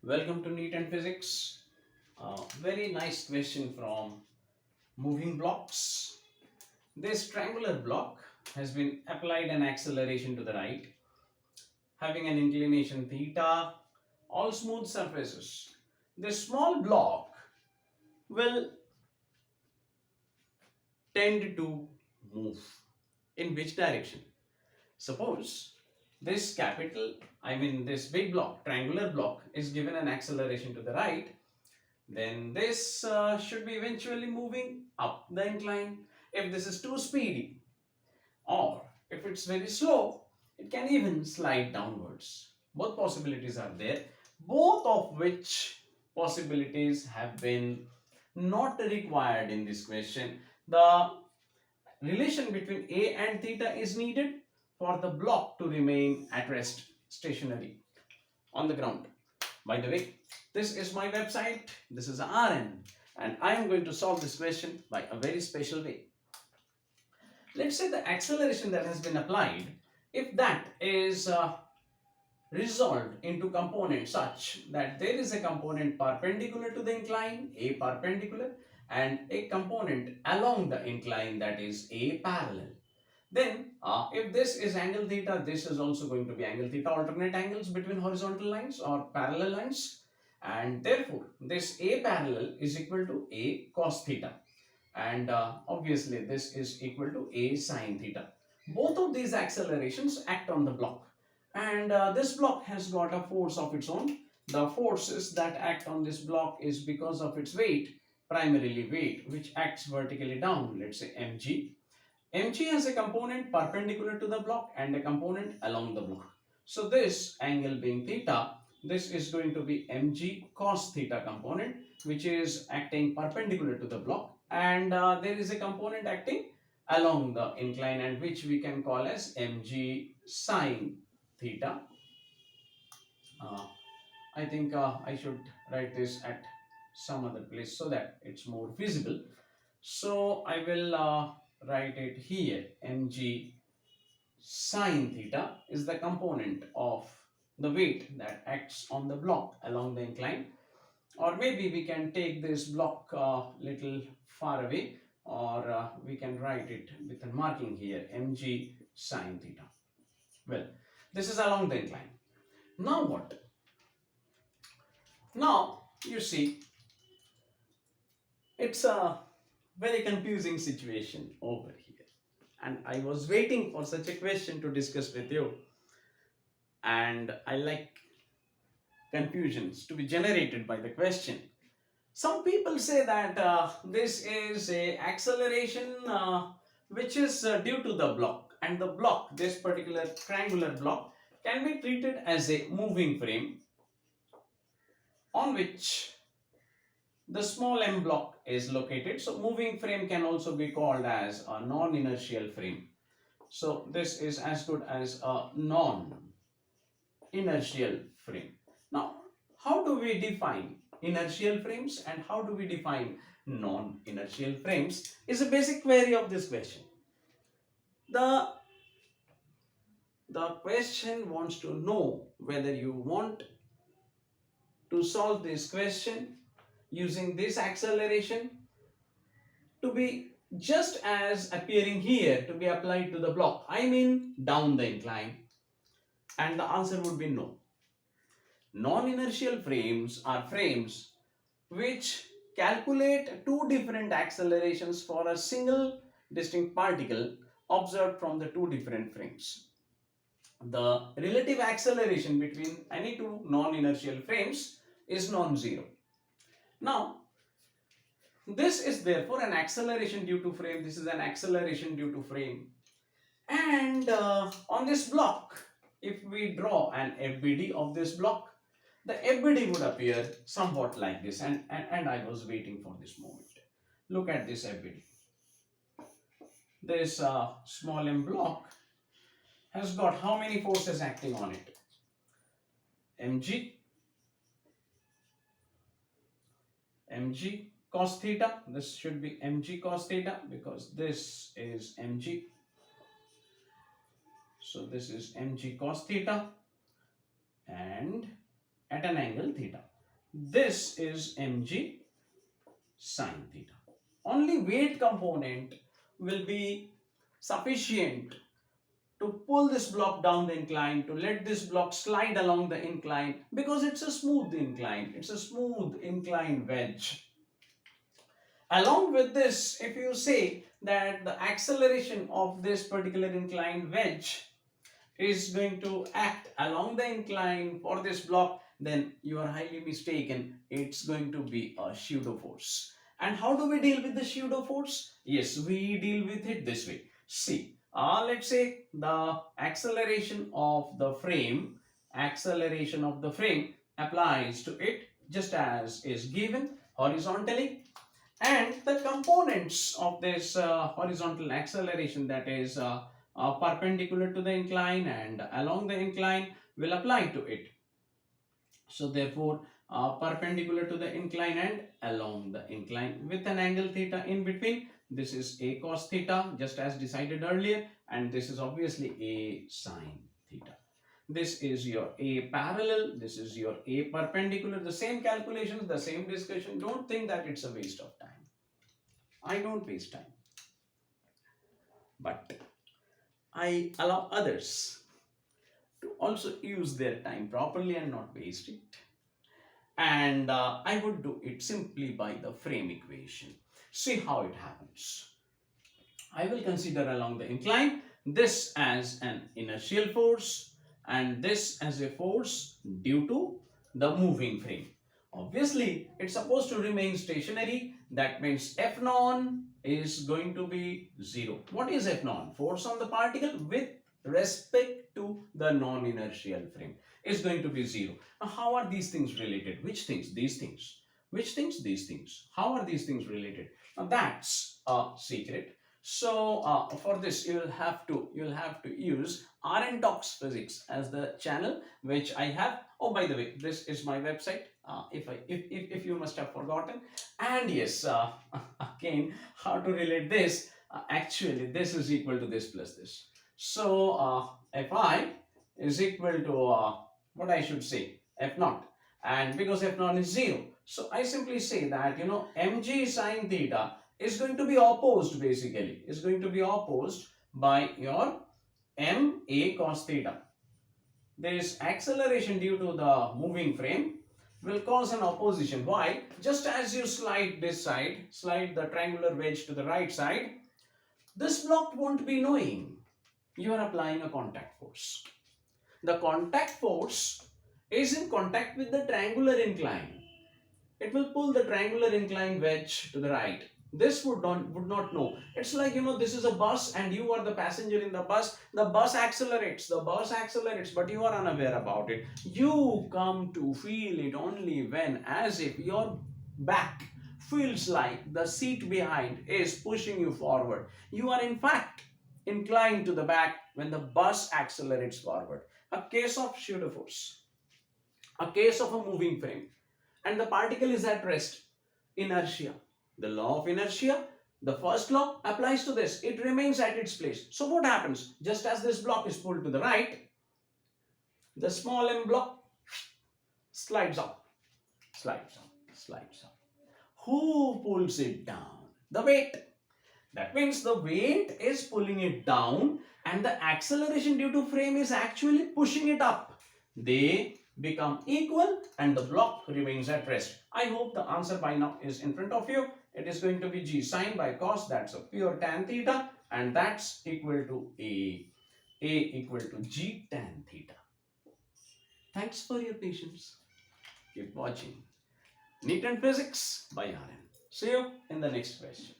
Welcome to NEET and Physics. Very nice question from moving blocks. This triangular block has been applied an acceleration to the right, having an inclination theta, all smooth surfaces. This small block will tend to move. In which direction? Suppose this big block, triangular block, is given an acceleration to the right, then this should be eventually moving up the incline. If this is too speedy, or if it's very slow, it can even slide downwards. Both possibilities are there, both of which possibilities have been not required in this question. The relation between A and theta is needed for the block to remain at rest, stationary on the ground. By the way, this is my website, this is RN, and I am going to solve this question by a very special way. Let's say the acceleration that has been applied, if that is resolved into components such that there is a component perpendicular to the incline, A perpendicular, and a component along the incline, that is A parallel. Then if this is angle theta, this is also going to be angle theta, alternate angles between horizontal lines or parallel lines, and therefore this A parallel is equal to A cos theta, and obviously this is equal to A sin theta. Both of these accelerations act on the block, and this block has got a force of its own. The forces that act on this block is because of its weight, primarily weight, which acts vertically down, let's say mg. mg has a component perpendicular to the block and a component along the block. So this angle being theta, this is going to be mg cos theta component, which is acting perpendicular to the block, and there is a component acting along the incline, and which we can call as mg sin theta. I think I should write this at some other place so that it's more visible. So I will write it here. Mg sin theta is the component of the weight that acts on the block along the incline. Or maybe we can take this block little far away, or we can write it with a marking here, mg sin theta. Well, this is along the incline. Now what? Now you see, it's a very confusing situation over here, and I was waiting for such a question to discuss with you, and I like confusions to be generated by the question. Some people say that this is a acceleration which is due to the block, and the block, this particular triangular block, can be treated as a moving frame on which the small m block is located. So moving frame can also be called as a non-inertial frame. So this is as good as a non-inertial frame. Now, how do we define inertial frames and how do we define non-inertial frames is a basic query of this question. The question wants to know whether you want to solve this question using this acceleration to be just as appearing here to be applied to the block, I mean down the incline, and the answer would be no. Non-inertial frames are frames which calculate two different accelerations for a single distinct particle observed from the two different frames. The relative acceleration between any two non-inertial frames is non-zero. Now, this is therefore an acceleration due to frame. This is an acceleration due to frame. And on this block, if we draw an FBD of this block, the FBD would appear somewhat like this. And I was waiting for this moment. Look at this FBD. This small m block has got how many forces acting on it? Mg cos theta. This should be mg cos theta because this is mg. So this is mg cos theta and at an angle theta. This is mg sine theta. Only weight component will be sufficient to pull this block down the incline, to let this block slide along the incline, because it's a smooth incline. It's a smooth incline wedge. Along with this, if you say that the acceleration of this particular inclined wedge is going to act along the incline for this block, then you are highly mistaken. It's going to be a pseudo force. And how do we deal with the pseudo force? Yes, we deal with it this way. See, let's say the acceleration of the frame applies to it just as is given horizontally, and the components of this horizontal acceleration, that is perpendicular to the incline and along the incline, will apply to it. So therefore, perpendicular to the incline and along the incline with an angle theta in between. This is a cos theta, just as decided earlier, and this is obviously a sine theta. This is your A parallel, this is your A perpendicular. The same calculations, the same discussion. Don't think that it's a waste of time. I don't waste time, but I allow others to also use their time properly and not waste it. And I would do it simply by the frame equation. See how it happens. I will consider along the incline this as an inertial force and this as a force due to the moving frame. Obviously, it's supposed to remain stationary. That means F non is going to be 0. What is F non? Force on the particle with respect to the non-inertial frame is going to be 0. Now, how are these things related? Which things? These things. Which things? These things. How are these things related? Now, that's a secret. So for this you'll have to use RN Talks Physics as the channel which I have. Oh, by the way, this is my website. If you must have forgotten. And yes, again, how to relate this? Actually, this is equal to this plus this. So Fi is equal to what I should say, F naught. And because F naught is 0, so I simply say that mg sine theta is going to be opposed, basically is going to be opposed by your ma cos theta. This acceleration due to the moving frame will cause an opposition. Why? Just as you slide this side, slide the triangular wedge to the right side, this block won't be knowing you are applying a contact force. The contact force is in contact with the triangular incline. It will pull the triangular incline wedge to the right. This would not know. It's like, this is a bus and you are the passenger in the bus. The bus accelerates, but you are unaware about it. You come to feel it only when, as if your back feels like the seat behind is pushing you forward. You are in fact inclined to the back when the bus accelerates forward. A case of pseudo force, a case of a moving frame, and the particle is at rest. Inertia. The law of inertia, the first law applies to this. It remains at its place. So what happens? Just as this block is pulled to the right, the small m block slides up, slides up, slides up. Who pulls it down? The weight. That means the weight is pulling it down and the acceleration due to frame is actually pushing it up. They become equal and the block remains at rest. I hope the answer by now is in front of you. It is going to be g sine by cos, that's a pure tan theta, and that's equal to a equal to g tan theta. Thanks for your patience. Keep watching NEET Physics by RN. See you in the next question.